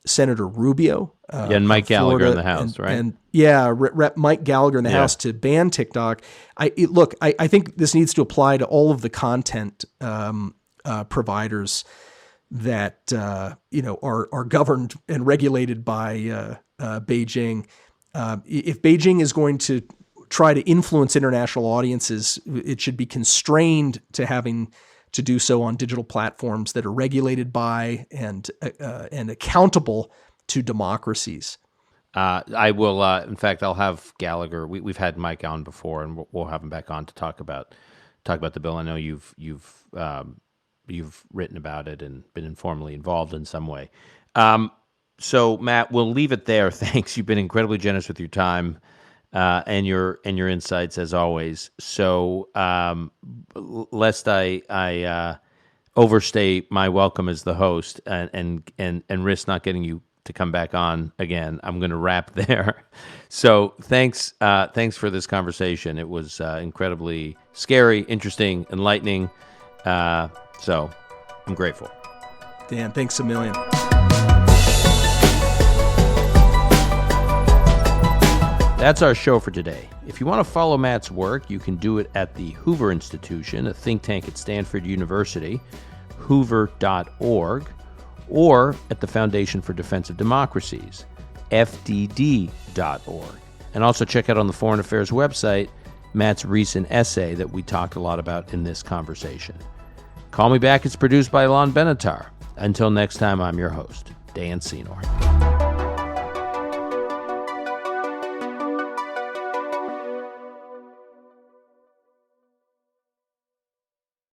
Senator Rubio. And Mike Gallagher in the House, right? Rep Mike Gallagher in the House to ban TikTok. I think this needs to apply to all of the content providers that are governed and regulated by Beijing. If Beijing is going to try to influence international audiences, it should be constrained to having to do so on digital platforms that are regulated by and accountable to democracies. I will. In fact, I'll have Gallagher. We've had Mike on before, and we'll have him back on to talk about the bill. I know you've written about it and been informally involved in some way. So, Matt, we'll leave it there. Thanks. You've been incredibly generous with your time and your insights as always. So, lest I overstay my welcome as the host and risk not getting you to come back on again, I'm going to wrap there. So, thanks for this conversation. It was incredibly scary, interesting, enlightening. So, I'm grateful. Dan, thanks a million. That's our show for today. If you want to follow Matt's work, you can do it at the Hoover Institution, a think tank at Stanford University, hoover.org, or at the Foundation for Defense of Democracies, fdd.org. And also check out on the Foreign Affairs website Matt's recent essay that we talked a lot about in this conversation. Call Me Back is produced by Alon Benatar. Until next time, I'm your host, Dan Senor.